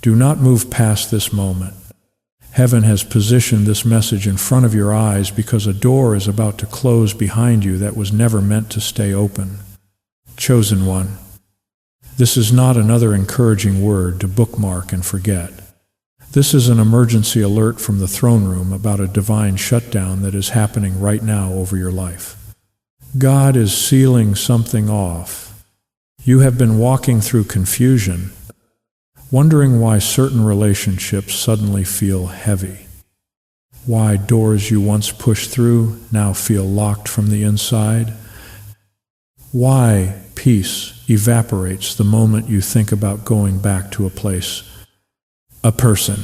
Do not move past this moment. Heaven has positioned this message in front of your eyes because a door is about to close behind you that was never meant to stay open. Chosen one, this is not another encouraging word to bookmark and forget. This is an emergency alert from the throne room about a divine shutdown that is happening right now over your life. God is sealing something off. You have been walking through confusion, wondering why certain relationships suddenly feel heavy, why doors you once pushed through now feel locked from the inside, why peace evaporates the moment you think about going back to a place, a person,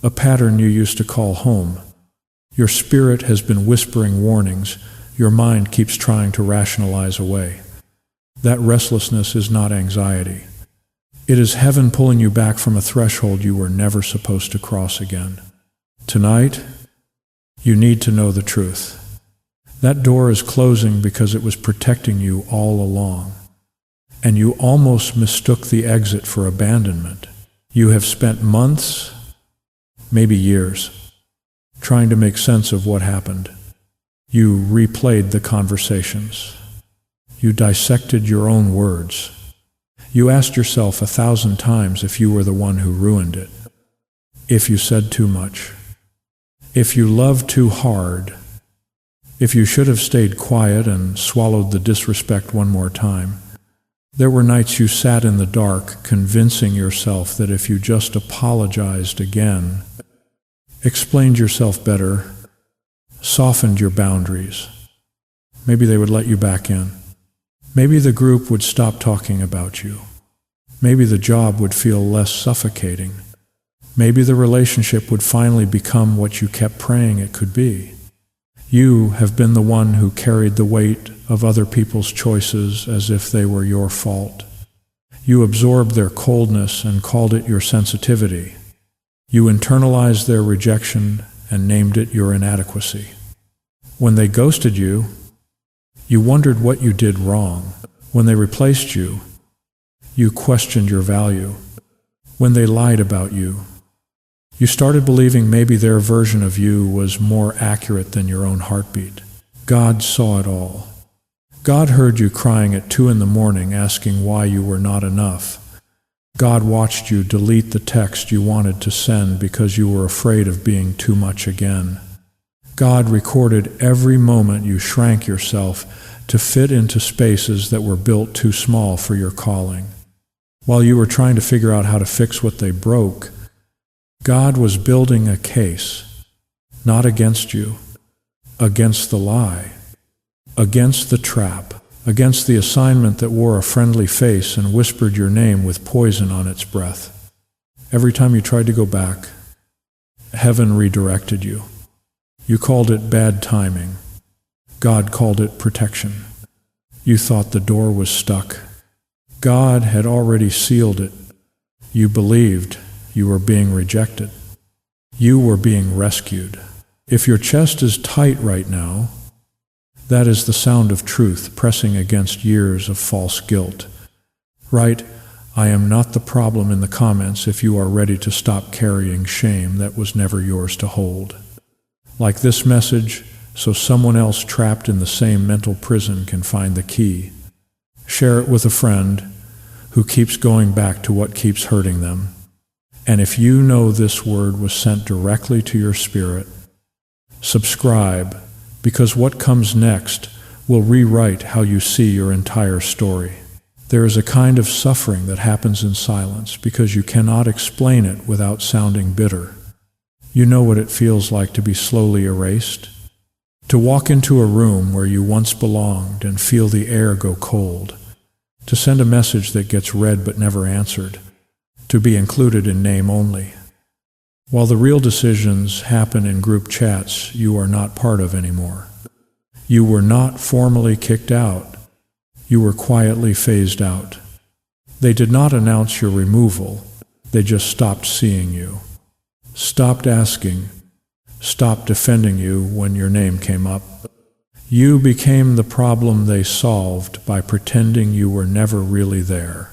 a pattern you used to call home. Your spirit has been whispering warnings. Your mind keeps trying to rationalize away. That restlessness is not anxiety. It is heaven pulling you back from a threshold you were never supposed to cross again. Tonight, you need to know the truth. That door is closing because it was protecting you all along, and you almost mistook the exit for abandonment. You have spent months, maybe years, trying to make sense of what happened. You replayed the conversations. You dissected your own words. You asked yourself 1,000 times if you were the one who ruined it, if you said too much, if you loved too hard, if you should have stayed quiet and swallowed the disrespect one more time. There were nights you sat in the dark, convincing yourself that if you just apologized again, explained yourself better, softened your boundaries, maybe they would let you back in. Maybe the group would stop talking about you. Maybe the job would feel less suffocating. Maybe the relationship would finally become what you kept praying it could be. You have been the one who carried the weight of other people's choices as if they were your fault. You absorbed their coldness and called it your sensitivity. You internalized their rejection and named it your inadequacy. When they ghosted you, you wondered what you did wrong. When they replaced you, you questioned your value. When they lied about you, you started believing maybe their version of you was more accurate than your own heartbeat. God saw it all. God heard you crying at 2 a.m. asking why you were not enough. God watched you delete the text you wanted to send because you were afraid of being too much again. God recorded every moment you shrank yourself to fit into spaces that were built too small for your calling. While you were trying to figure out how to fix what they broke, God was building a case, not against you, against the lie, against the trap, against the assignment that wore a friendly face and whispered your name with poison on its breath. Every time you tried to go back, heaven redirected you. You called it bad timing. God called it protection. You thought the door was stuck. God had already sealed it. You believed you were being rejected. You were being rescued. If your chest is tight right now, that is the sound of truth pressing against years of false guilt. Write, "I am not the problem" in the comments if you are ready to stop carrying shame that was never yours to hold. Like this message, so someone else trapped in the same mental prison can find the key. Share it with a friend who keeps going back to what keeps hurting them. And if you know this word was sent directly to your spirit, subscribe, because what comes next will rewrite how you see your entire story. There is a kind of suffering that happens in silence because you cannot explain it without sounding bitter. You know what it feels like to be slowly erased, to walk into a room where you once belonged and feel the air go cold, to send a message that gets read but never answered, to be included in name only. While the real decisions happen in group chats you are not part of anymore. You were not formally kicked out. You were quietly phased out. They did not announce your removal. They just stopped seeing you, stopped asking, stopped defending you when your name came up. You became the problem they solved by pretending you were never really there.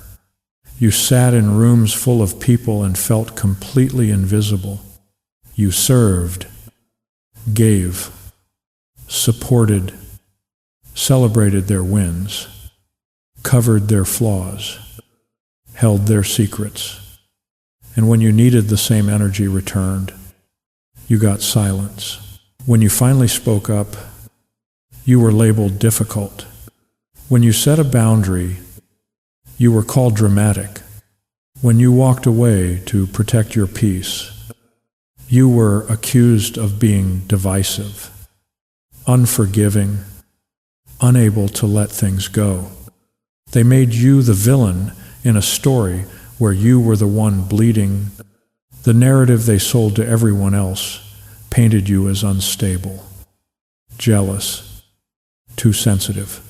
You sat in rooms full of people and felt completely invisible. You served, gave, supported, celebrated their wins, covered their flaws, held their secrets. And when you needed the same energy returned, you got silence. When you finally spoke up, you were labeled difficult. When you set a boundary, you were called dramatic. When you walked away to protect your peace, you were accused of being divisive, unforgiving, unable to let things go. They made you the villain in a story where you were the one bleeding. The narrative they sold to everyone else painted you as unstable, jealous, too sensitive,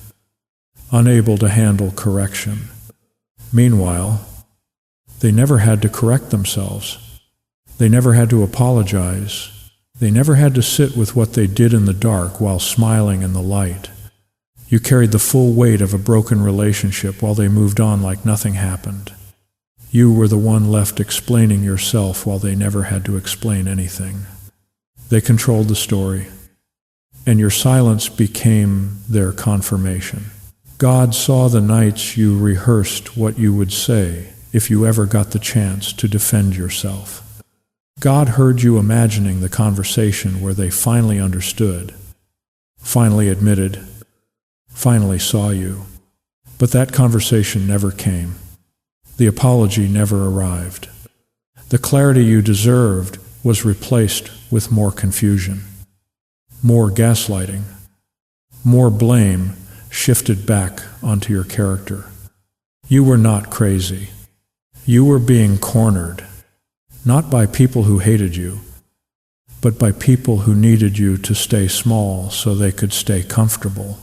unable to handle correction. Meanwhile, they never had to correct themselves. They never had to apologize. They never had to sit with what they did in the dark while smiling in the light. You carried the full weight of a broken relationship while they moved on like nothing happened. You were the one left explaining yourself while they never had to explain anything. They controlled the story, and your silence became their confirmation. God saw the nights you rehearsed what you would say if you ever got the chance to defend yourself. God heard you imagining the conversation where they finally understood, finally admitted, finally saw you. But that conversation never came. The apology never arrived. The clarity you deserved was replaced with more confusion, more gaslighting, more blame shifted back onto your character. You were not crazy. You were being cornered, not by people who hated you, but by people who needed you to stay small so they could stay comfortable.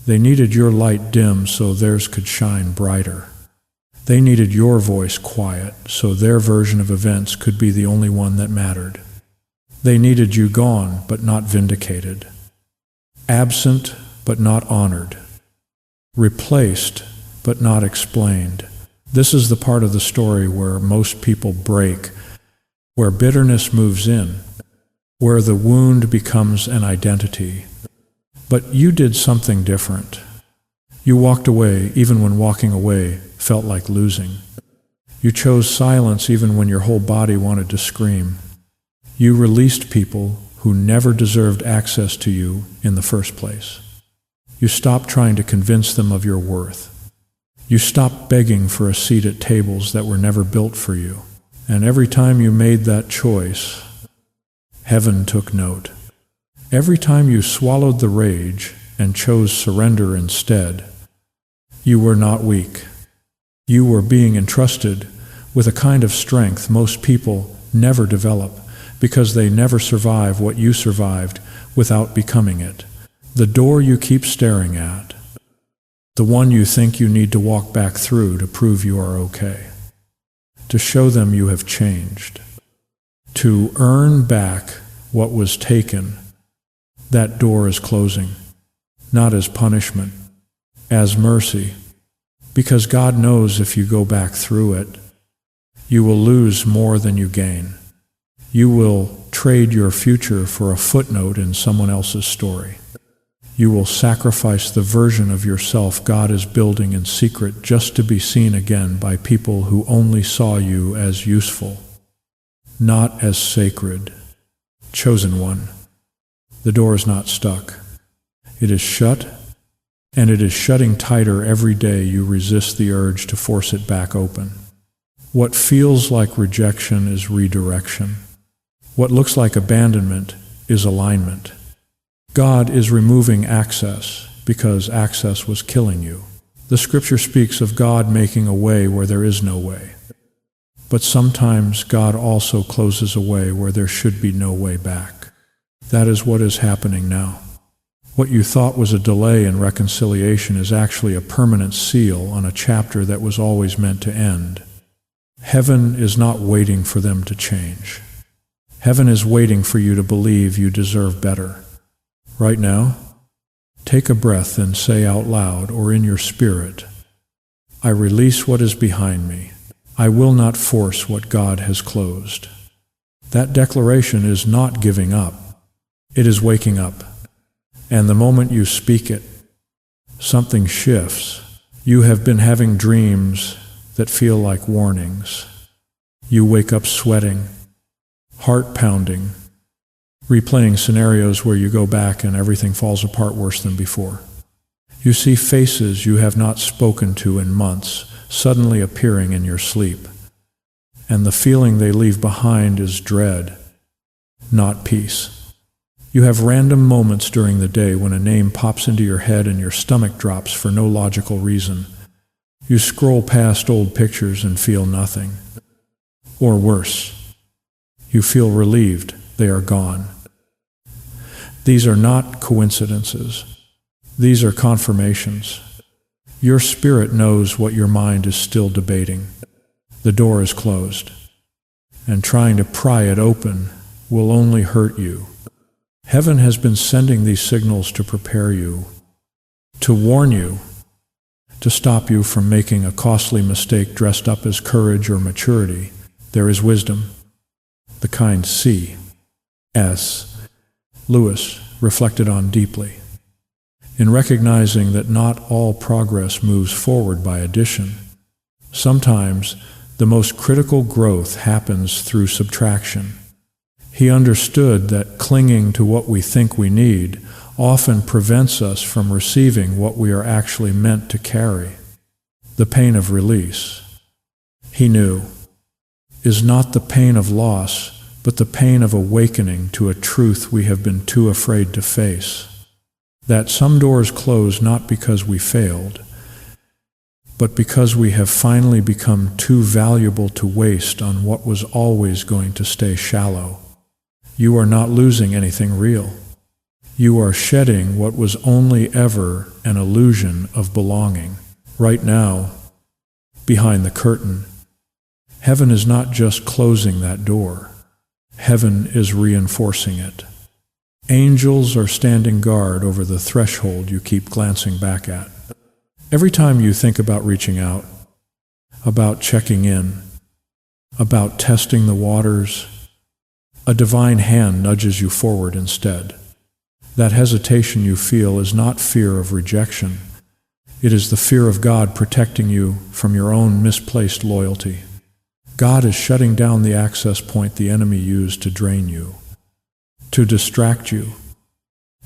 They needed your light dim so theirs could shine brighter. They needed your voice quiet so their version of events could be the only one that mattered. They needed you gone but not vindicated, absent but not honored, replaced but not explained. This is the part of the story where most people break, where bitterness moves in, where the wound becomes an identity. But you did something different. You walked away even when walking away felt like losing. You chose silence even when your whole body wanted to scream. You released people who never deserved access to you in the first place. You stopped trying to convince them of your worth. You stopped begging for a seat at tables that were never built for you. And every time you made that choice, heaven took note. Every time you swallowed the rage and chose surrender instead, you were not weak. You were being entrusted with a kind of strength most people never develop because they never survive what you survived without becoming it. The door you keep staring at, the one you think you need to walk back through to prove you are okay, to show them you have changed, to earn back what was taken. That door is closing, not as punishment, as mercy, because God knows if you go back through it, you will lose more than you gain. You will trade your future for a footnote in someone else's story. You will sacrifice the version of yourself God is building in secret just to be seen again by people who only saw you as useful, not as sacred. Chosen one. The door is not stuck. It is shut, and it is shutting tighter every day you resist the urge to force it back open. What feels like rejection is redirection. What looks like abandonment is alignment. God is removing access because access was killing you. The scripture speaks of God making a way where there is no way. But sometimes God also closes a way where there should be no way back. That is what is happening now. What you thought was a delay in reconciliation is actually a permanent seal on a chapter that was always meant to end. Heaven is not waiting for them to change. Heaven is waiting for you to believe you deserve better. Right now, take a breath and say out loud or in your spirit, I release what is behind me. I will not force what God has closed. That declaration is not giving up. It is waking up. And the moment you speak it, something shifts. You have been having dreams that feel like warnings. You wake up sweating, heart pounding, replaying scenarios where you go back and everything falls apart worse than before. You see faces you have not spoken to in months suddenly appearing in your sleep, and the feeling they leave behind is dread, not peace. You have random moments during the day when a name pops into your head and your stomach drops for no logical reason. You scroll past old pictures and feel nothing. Or worse, you feel relieved they are gone. These are not coincidences. These are confirmations. Your spirit knows what your mind is still debating. The door is closed, and trying to pry it open will only hurt you. Heaven has been sending these signals to prepare you, to warn you, to stop you from making a costly mistake dressed up as courage or maturity. There is wisdom, the kind C.S. Lewis reflected on deeply, in recognizing that not all progress moves forward by addition. Sometimes the most critical growth happens through subtraction. He understood that clinging to what we think we need often prevents us from receiving what we are actually meant to carry. The pain of release, he knew, is not the pain of loss, but the pain of awakening to a truth we have been too afraid to face. That some doors close not because we failed, but because we have finally become too valuable to waste on what was always going to stay shallow. You are not losing anything real. You are shedding what was only ever an illusion of belonging. Right now, behind the curtain, heaven is not just closing that door. Heaven is reinforcing it. Angels are standing guard over the threshold you keep glancing back at. Every time you think about reaching out, about checking in, about testing the waters, a divine hand nudges you forward instead. That hesitation you feel is not fear of rejection. It is the fear of God protecting you from your own misplaced loyalty. God is shutting down the access point the enemy used to drain you, to distract you,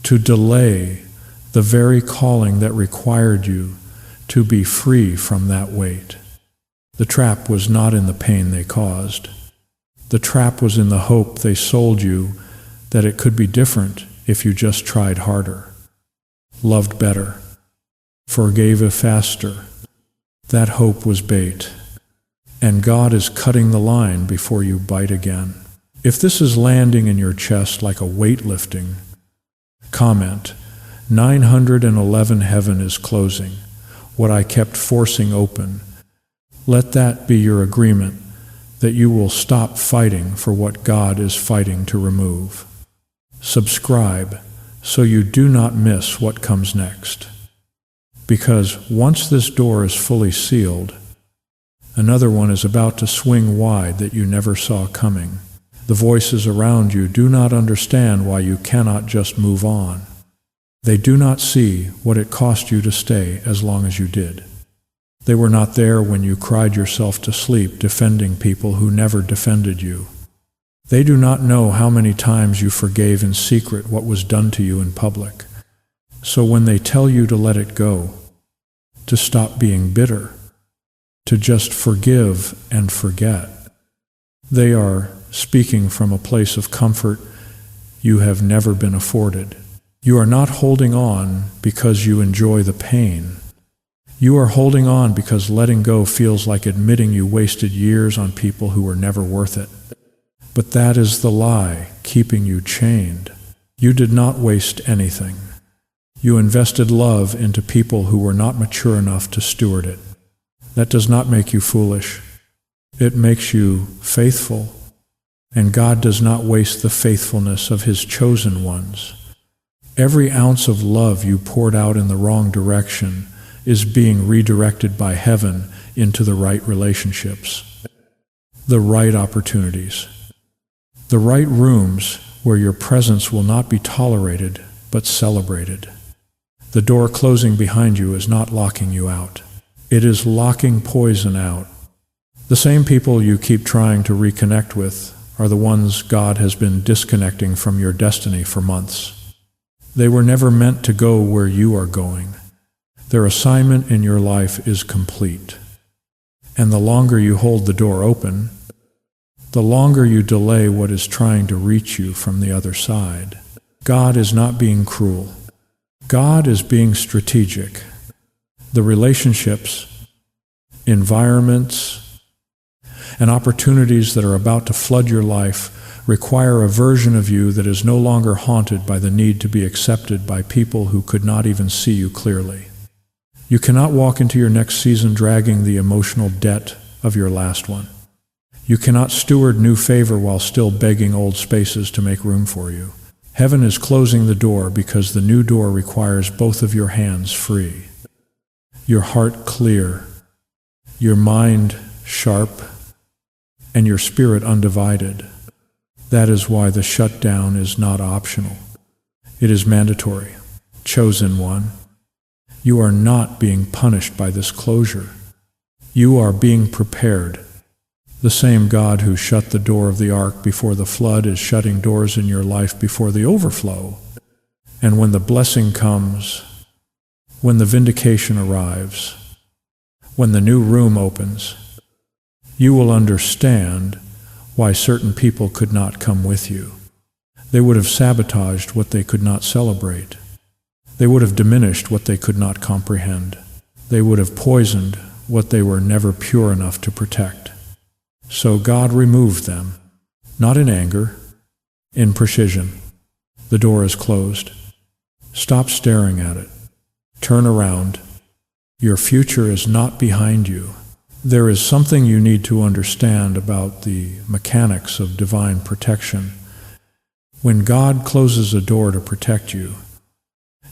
to delay the very calling that required you to be free from that weight. The trap was not in the pain they caused. The trap was in the hope they sold you that it could be different if you just tried harder, loved better, forgave faster. That hope was bait, and God is cutting the line before you bite again. If this is landing in your chest like a weightlifting, comment, 911 heaven is closing, what I kept forcing open. Let that be your agreement that you will stop fighting for what God is fighting to remove. Subscribe so you do not miss what comes next. Because once this door is fully sealed, another one is about to swing wide that you never saw coming. The voices around you do not understand why you cannot just move on. They do not see what it cost you to stay as long as you did. They were not there when you cried yourself to sleep defending people who never defended you. They do not know how many times you forgave in secret what was done to you in public. So when they tell you to let it go, to stop being bitter, to just forgive and forget, they are speaking from a place of comfort you have never been afforded. You are not holding on because you enjoy the pain. You are holding on because letting go feels like admitting you wasted years on people who were never worth it. But that is the lie keeping you chained. You did not waste anything. You invested love into people who were not mature enough to steward it. That does not make you foolish. It makes you faithful. And God does not waste the faithfulness of His chosen ones. Every ounce of love you poured out in the wrong direction is being redirected by heaven into the right relationships, the right opportunities, the right rooms where your presence will not be tolerated but celebrated. The door closing behind you is not locking you out. It is locking poison out. The same people you keep trying to reconnect with are the ones God has been disconnecting from your destiny for months. They were never meant to go where you are going. Their assignment in your life is complete. And the longer you hold the door open, the longer you delay what is trying to reach you from the other side. God is not being cruel. God is being strategic. The relationships, environments, and opportunities that are about to flood your life require a version of you that is no longer haunted by the need to be accepted by people who could not even see you clearly. You cannot walk into your next season dragging the emotional debt of your last one. You cannot steward new favor while still begging old spaces to make room for you. Heaven is closing the door because the new door requires both of your hands free, your heart clear, your mind sharp, and your spirit undivided. That is why the shutdown is not optional. It is mandatory. Chosen one, you are not being punished by this closure. You are being prepared. The same God who shut the door of the ark before the flood is shutting doors in your life before the overflow. And when the blessing comes, when the vindication arrives, when the new room opens, you will understand why certain people could not come with you. They would have sabotaged what they could not celebrate. They would have diminished what they could not comprehend. They would have poisoned what they were never pure enough to protect. So God removed them, not in anger, in precision. The door is closed. Stop staring at it. Turn around. Your future is not behind you. There is something you need to understand about the mechanics of divine protection. When God closes a door to protect you,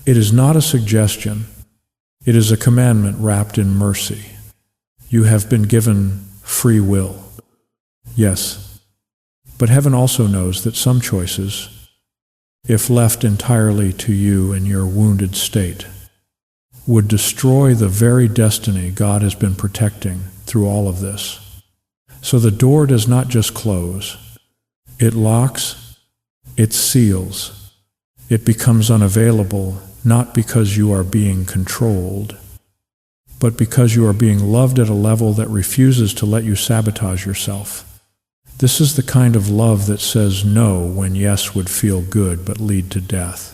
it is not a suggestion. It is a commandment wrapped in mercy. You have been given free will. Yes, but heaven also knows that some choices, if left entirely to you in your wounded state, would destroy the very destiny God has been protecting through all of this. So the door does not just close. It locks, it seals, it becomes unavailable, not because you are being controlled, but because you are being loved at a level that refuses to let you sabotage yourself. This is the kind of love that says no when yes would feel good but lead to death.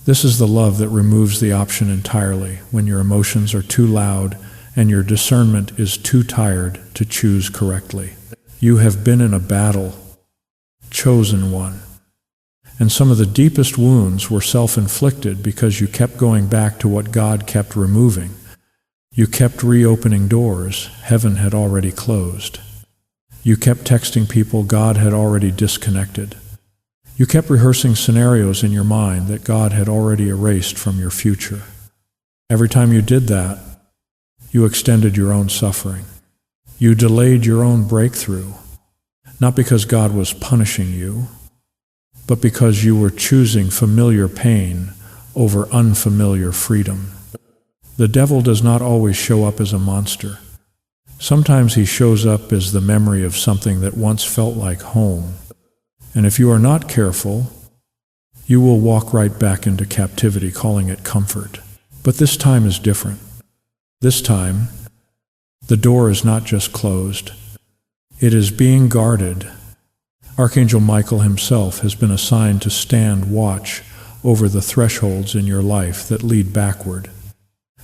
This is the love that removes the option entirely when your emotions are too loud and your discernment is too tired to choose correctly. You have been in a battle, chosen one. And some of the deepest wounds were self-inflicted because you kept going back to what God kept removing. You kept reopening doors heaven had already closed. You kept texting people God had already disconnected. You kept rehearsing scenarios in your mind that God had already erased from your future. Every time you did that, you extended your own suffering. You delayed your own breakthrough, not because God was punishing you, but because you were choosing familiar pain over unfamiliar freedom. The devil does not always show up as a monster. Sometimes he shows up as the memory of something that once felt like home. And if you are not careful, you will walk right back into captivity, calling it comfort. But this time is different. This time, the door is not just closed. It is being guarded. Archangel Michael himself has been assigned to stand watch over the thresholds in your life that lead backward.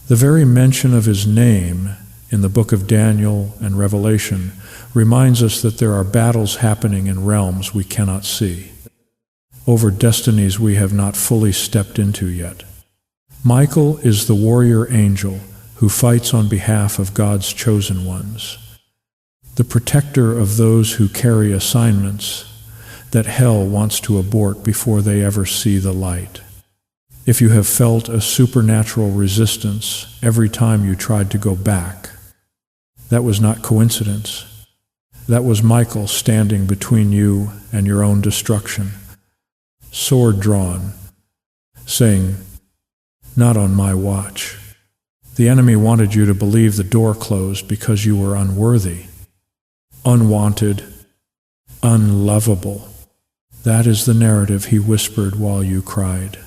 The very mention of his name in the book of Daniel and Revelation reminds us that there are battles happening in realms we cannot see, over destinies we have not fully stepped into yet. Michael is the warrior angel who fights on behalf of God's chosen ones, the protector of those who carry assignments that hell wants to abort before they ever see the light. If you have felt a supernatural resistance every time you tried to go back, that was not coincidence. That was Michael standing between you and your own destruction, sword drawn, saying, "Not on my watch." The enemy wanted you to believe the door closed because you were unworthy, unwanted, unlovable. That is the narrative he whispered while you cried.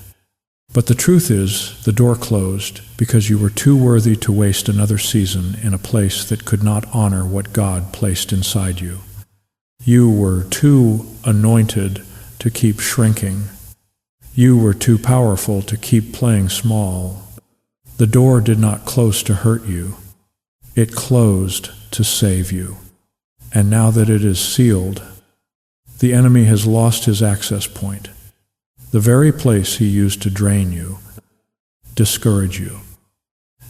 But the truth is, the door closed because you were too worthy to waste another season in a place that could not honor what God placed inside you. You were too anointed to keep shrinking. You were too powerful to keep playing small. The door did not close to hurt you. It closed to save you. And now that it is sealed, the enemy has lost his access point. The very place he used to drain you, discourage you,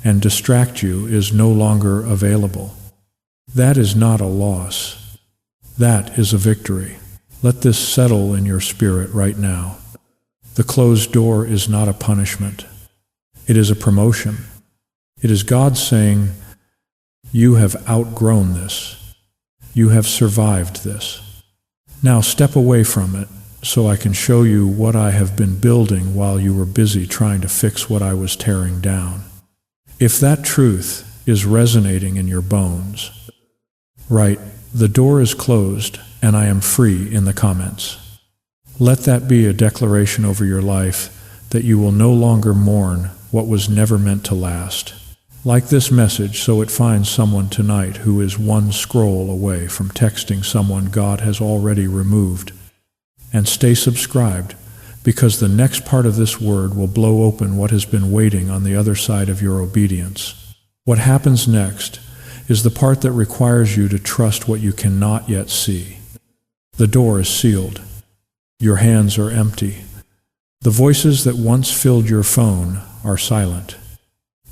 and distract you is no longer available. That is not a loss. That is a victory. Let this settle in your spirit right now. The closed door is not a punishment. It is a promotion. It is God saying, "You have outgrown this. You have survived this. Now step away from it so I can show you what I have been building while you were busy trying to fix what I was tearing down." If that truth is resonating in your bones, write, "The door is closed and I am free" in the comments. Let that be a declaration over your life that you will no longer mourn what was never meant to last. Like this message so it finds someone tonight who is one scroll away from texting someone God has already removed. And stay subscribed, because the next part of this word will blow open what has been waiting on the other side of your obedience. What happens next is the part that requires you to trust what you cannot yet see. The door is sealed. Your hands are empty. The voices that once filled your phone are silent.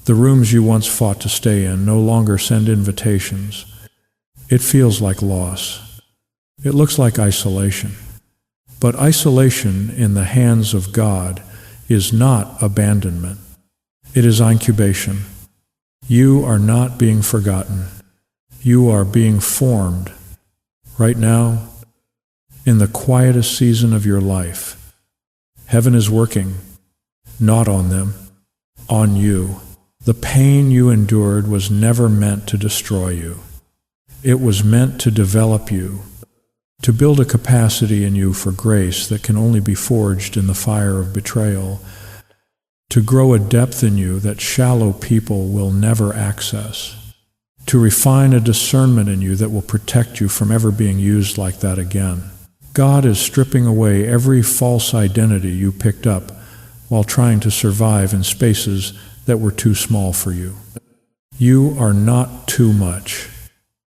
The rooms you once fought to stay in no longer send invitations. It feels like loss. It looks like isolation. But isolation in the hands of God is not abandonment. It is incubation. You are not being forgotten. You are being formed. Right now, in the quietest season of your life, heaven is working, not on them, on you. The pain you endured was never meant to destroy you. It was meant to develop you, to build a capacity in you for grace that can only be forged in the fire of betrayal, to grow a depth in you that shallow people will never access, to refine a discernment in you that will protect you from ever being used like that again. God is stripping away every false identity you picked up while trying to survive in spaces that were too small for you. You are not too much.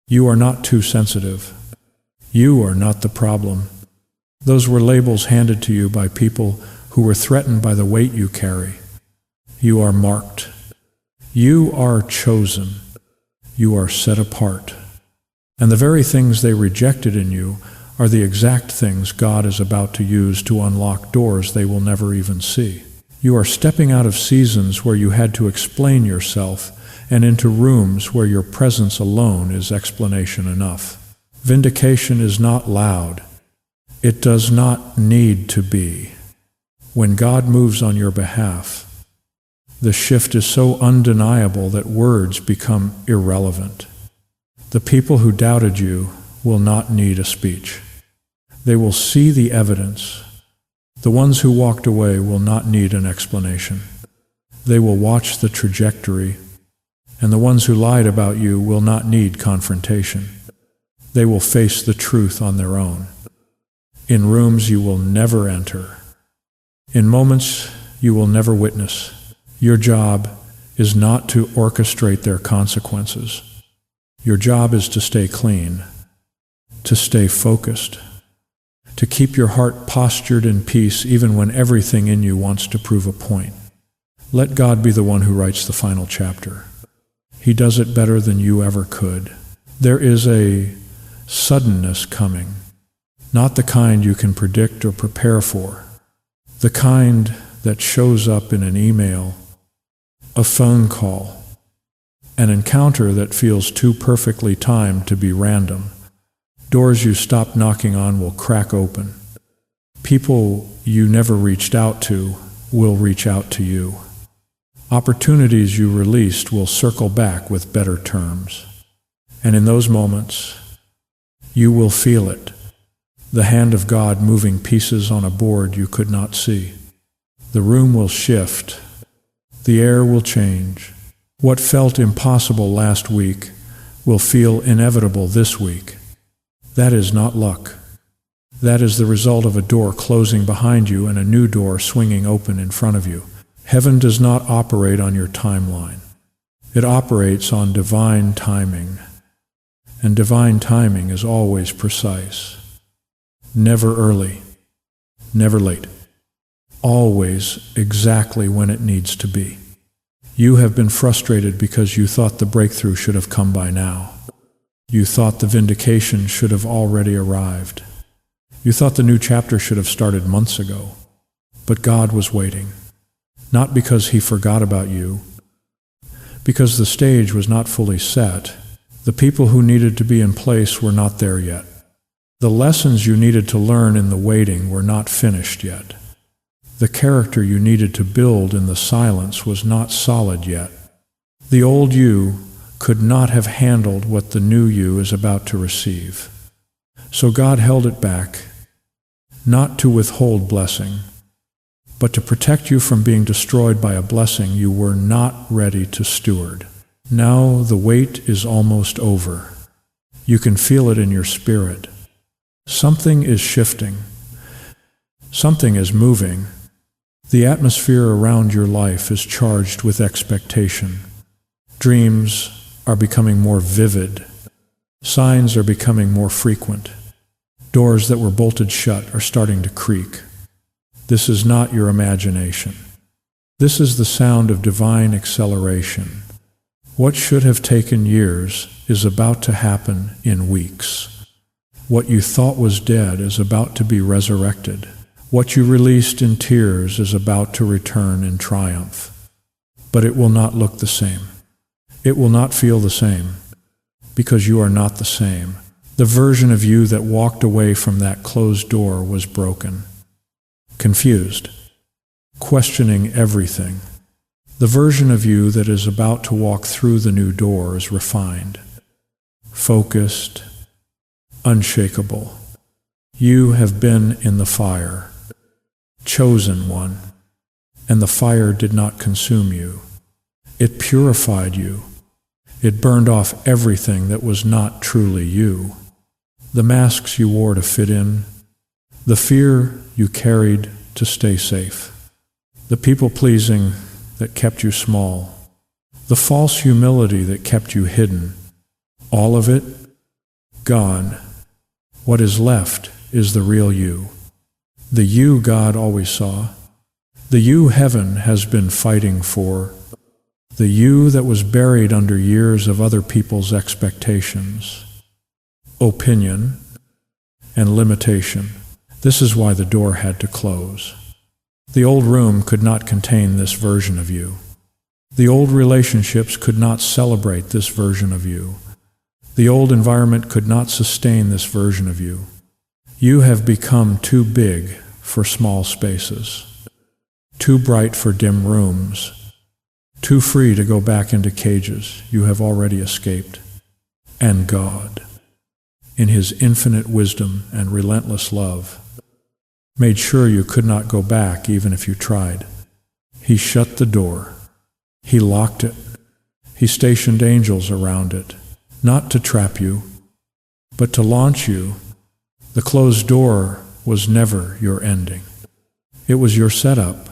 You are not too sensitive. You are not the problem. Those were labels handed to you by people who were threatened by the weight you carry. You are marked. You are chosen. You are set apart. And the very things they rejected in you are the exact things God is about to use to unlock doors they will never even see. You are stepping out of seasons where you had to explain yourself and into rooms where your presence alone is explanation enough. Vindication is not loud. It does not need to be. When God moves on your behalf, the shift is so undeniable that words become irrelevant. The people who doubted you will not need a speech. They will see the evidence. The ones who walked away will not need an explanation. They will watch the trajectory, and the ones who lied about you will not need confrontation. They will face the truth on their own. In rooms you will never enter. In moments you will never witness. Your job is not to orchestrate their consequences. Your job is to stay clean, to stay focused, to keep your heart postured in peace even when everything in you wants to prove a point. Let God be the one who writes the final chapter. He does it better than you ever could. There is a suddenness coming, not the kind you can predict or prepare for, the kind that shows up in an email, a phone call, an encounter that feels too perfectly timed to be random. Doors you stop knocking on will crack open. People you never reached out to will reach out to you. Opportunities you released will circle back with better terms. And in those moments, you will feel it, the hand of God moving pieces on a board you could not see. The room will shift. The air will change. What felt impossible last week will feel inevitable this week. That is not luck. That is the result of a door closing behind you and a new door swinging open in front of you. Heaven does not operate on your timeline. It operates on divine timing. And divine timing is always precise. Never early, never late. Always exactly when it needs to be. You have been frustrated because you thought the breakthrough should have come by now. You thought the vindication should have already arrived. You thought the new chapter should have started months ago. But God was waiting. Not because He forgot about you, because the stage was not fully set. The people who needed to be in place were not there yet. The lessons you needed to learn in the waiting were not finished yet. The character you needed to build in the silence was not solid yet. The old you could not have handled what the new you is about to receive. So God held it back, not to withhold blessing, but to protect you from being destroyed by a blessing you were not ready to steward. Now the wait is almost over. You can feel it in your spirit. Something is shifting. Something is moving. The atmosphere around your life is charged with expectation. Dreams are becoming more vivid. Signs are becoming more frequent. Doors that were bolted shut are starting to creak. This is not your imagination. This is the sound of divine acceleration. What should have taken years is about to happen in weeks. What you thought was dead is about to be resurrected. What you released in tears is about to return in triumph. But it will not look the same. It will not feel the same, because you are not the same. The version of you that walked away from that closed door was broken, confused, questioning everything. The version of you that is about to walk through the new door is refined, focused, unshakable. You have been in the fire, chosen one, and the fire did not consume you. It purified you. It burned off everything that was not truly you. The masks you wore to fit in, the fear you carried to stay safe, the people-pleasing that kept you small, the false humility that kept you hidden, all of it gone. What is left is the real you, the you God always saw, the you heaven has been fighting for, the you that was buried under years of other people's expectations, opinion, and limitation. This is why the door had to close. The old room could not contain this version of you. The old relationships could not celebrate this version of you. The old environment could not sustain this version of you. You have become too big for small spaces, too bright for dim rooms, too free to go back into cages you have already escaped. And God, in His infinite wisdom and relentless love, made sure you could not go back even if you tried. He shut the door. He locked it. He stationed angels around it, not to trap you, but to launch you. The closed door was never your ending. It was your setup.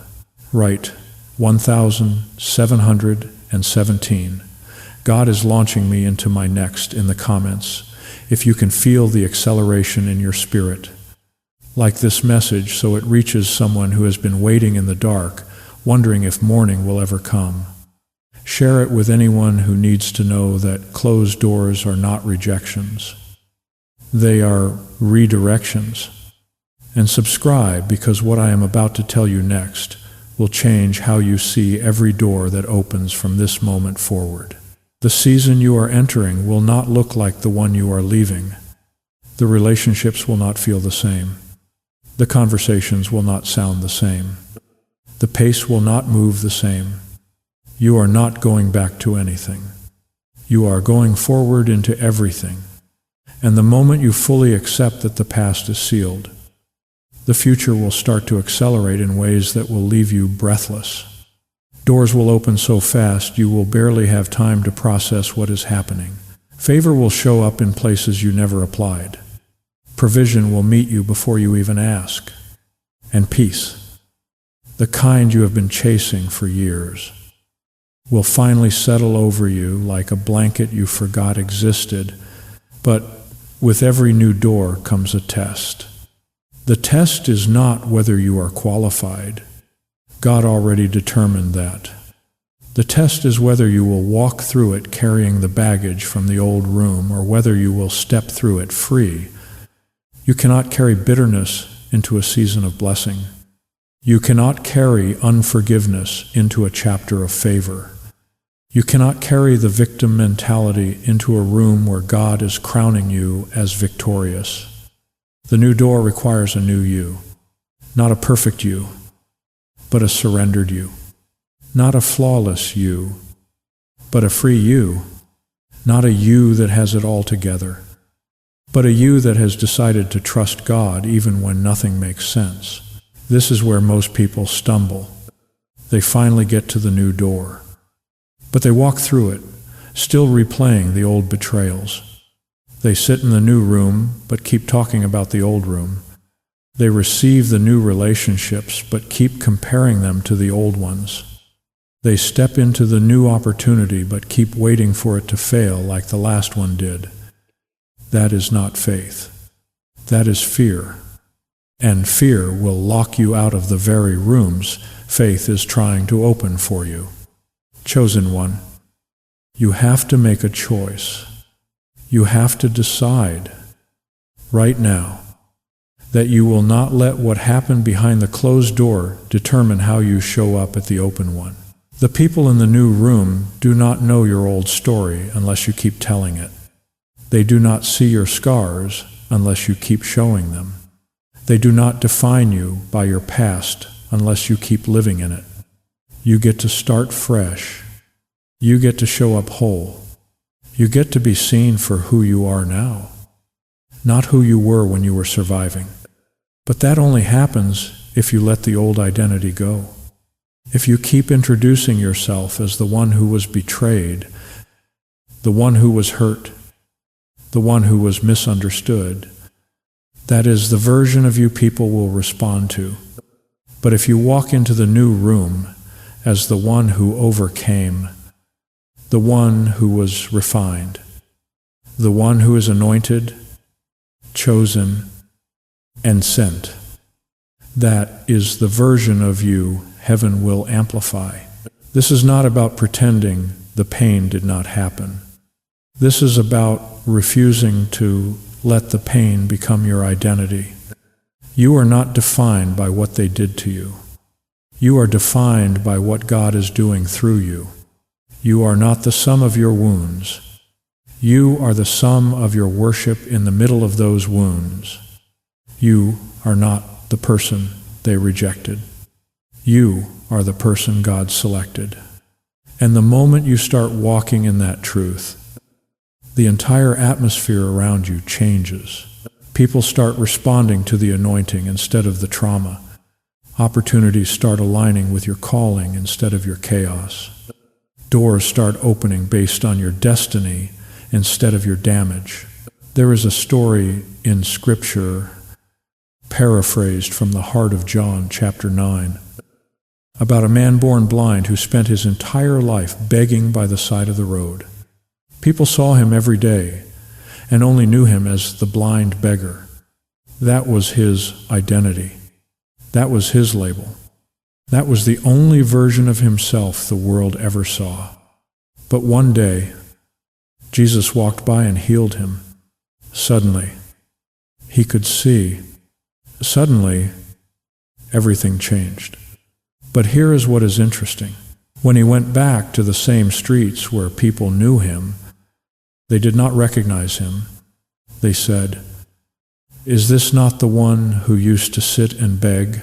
Write 1717. God is launching me into my next in the comments, if you can feel the acceleration in your spirit. Like this message, so it reaches someone who has been waiting in the dark, wondering if morning will ever come. Share it with anyone who needs to know that closed doors are not rejections. They are redirections. And subscribe, because what I am about to tell you next will change how you see every door that opens from this moment forward. The season you are entering will not look like the one you are leaving. The relationships will not feel the same. The conversations will not sound the same. The pace will not move the same. You are not going back to anything. You are going forward into everything. And the moment you fully accept that the past is sealed, the future will start to accelerate in ways that will leave you breathless. Doors will open so fast you will barely have time to process what is happening. Favor will show up in places you never applied. Provision will meet you before you even ask. And peace, the kind you have been chasing for years, will finally settle over you like a blanket you forgot existed. But with every new door comes a test. The test is not whether you are qualified. God already determined that. The test is whether you will walk through it carrying the baggage from the old room, or whether you will step through it free. You cannot carry bitterness into a season of blessing. You cannot carry unforgiveness into a chapter of favor. You cannot carry the victim mentality into a room where God is crowning you as victorious. The new door requires a new you, not a perfect you, but a surrendered you. Not a flawless you, but a free you. Not a you that has it all together, but a you that has decided to trust God even when nothing makes sense. This is where most people stumble. They finally get to the new door, but they walk through it, still replaying the old betrayals. They sit in the new room, but keep talking about the old room. They receive the new relationships, but keep comparing them to the old ones. They step into the new opportunity, but keep waiting for it to fail like the last one did. That is not faith. That is fear. And fear will lock you out of the very rooms faith is trying to open for you. Chosen one, you have to make a choice. You have to decide right now that you will not let what happened behind the closed door determine how you show up at the open one. The people in the new room do not know your old story unless you keep telling it. They do not see your scars unless you keep showing them. They do not define you by your past unless you keep living in it. You get to start fresh. You get to show up whole. You get to be seen for who you are now, not who you were when you were surviving. But that only happens if you let the old identity go. If you keep introducing yourself as the one who was betrayed, the one who was hurt, the one who was misunderstood, that is the version of you people will respond to. But if you walk into the new room as the one who overcame, the one who was refined, the one who is anointed, chosen, and sent, that is the version of you heaven will amplify. This is not about pretending the pain did not happen. This is about refusing to let the pain become your identity. You are not defined by what they did to you. You are defined by what God is doing through you. You are not the sum of your wounds. You are the sum of your worship in the middle of those wounds. You are not the person they rejected. You are the person God selected. And the moment you start walking in that truth, the entire atmosphere around you changes. People start responding to the anointing instead of the trauma. Opportunities start aligning with your calling instead of your chaos. Doors start opening based on your destiny instead of your damage. There is a story in Scripture, paraphrased from the heart of John, chapter 9, about a man born blind who spent his entire life begging by the side of the road. People saw him every day and only knew him as the blind beggar. That was his identity. That was his label. That was the only version of himself the world ever saw. But one day, Jesus walked by and healed him. Suddenly, he could see. Suddenly, everything changed. But here is what is interesting. When he went back to the same streets where people knew him, they did not recognize him. They said, "Is this not the one who used to sit and beg?"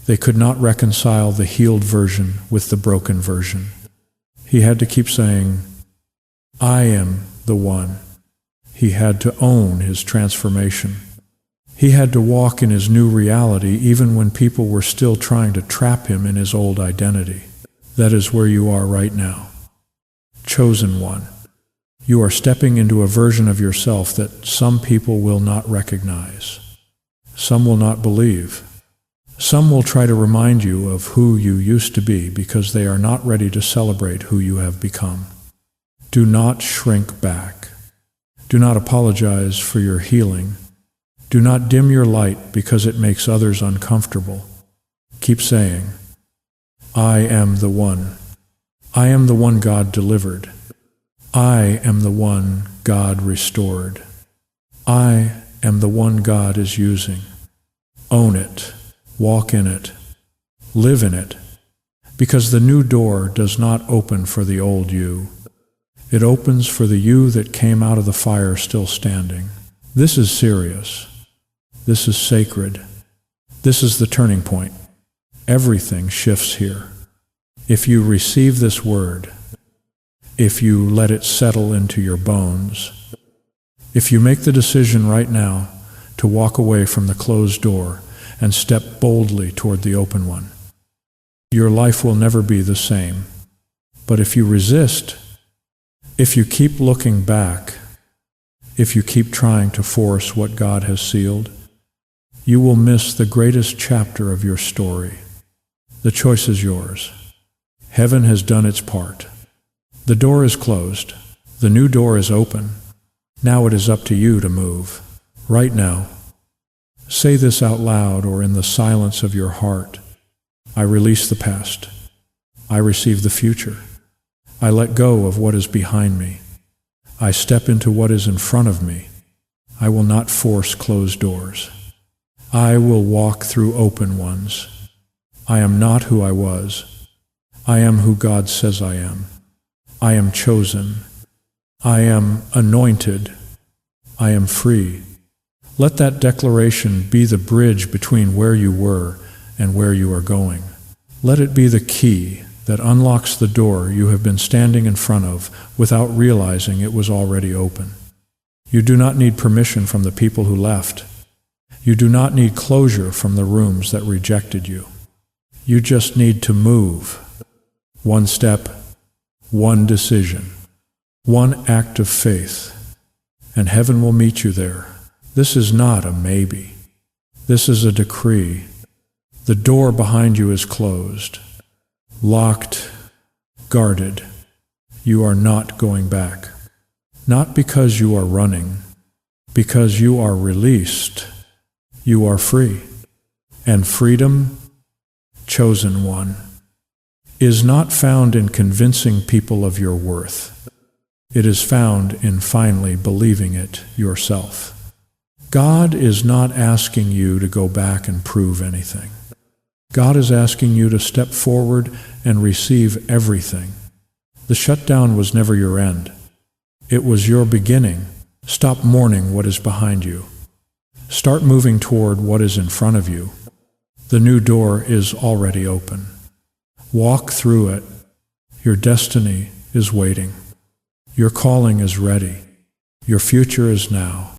They could not reconcile the healed version with the broken version. He had to keep saying, "I am the one." He had to own his transformation. He had to walk in his new reality even when people were still trying to trap him in his old identity. That is where you are right now. Chosen one. You are stepping into a version of yourself that some people will not recognize. Some will not believe. Some will try to remind you of who you used to be because they are not ready to celebrate who you have become. Do not shrink back. Do not apologize for your healing. Do not dim your light because it makes others uncomfortable. Keep saying, "I am the one. I am the one God delivered. I am the one God restored. I am the one God is using." Own it. Walk in it. Live in it. Because the new door does not open for the old you. It opens for the you that came out of the fire still standing. This is serious. This is sacred. This is the turning point. Everything shifts here. If you receive this word, if you let it settle into your bones, if you make the decision right now to walk away from the closed door and step boldly toward the open one, your life will never be the same. But if you resist, if you keep looking back, if you keep trying to force what God has sealed, you will miss the greatest chapter of your story. The choice is yours. Heaven has done its part. The door is closed. The new door is open. Now it is up to you to move. Right now, say this out loud or in the silence of your heart. I release the past. I receive the future. I let go of what is behind me. I step into what is in front of me. I will not force closed doors. I will walk through open ones. I am not who I was. I am who God says I am. I am chosen. I am anointed. I am free. Let that declaration be the bridge between where you were and where you are going. Let it be the key that unlocks the door you have been standing in front of without realizing it was already open. You do not need permission from the people who left. You do not need closure from the rooms that rejected you. You just need to move. One step, one decision, one act of faith, and heaven will meet you there. This is not a maybe. This is a decree. The door behind you is closed, locked, guarded. You are not going back. Not because you are running, because you are released. You are free. And freedom, chosen one, is not found in convincing people of your worth. It is found in finally believing it yourself. God is not asking you to go back and prove anything. God is asking you to step forward and receive everything. The shutdown was never your end. It was your beginning. Stop mourning what is behind you. Start moving toward what is in front of you. The new door is already open. Walk through it. Your destiny is waiting. Your calling is ready. Your future is now.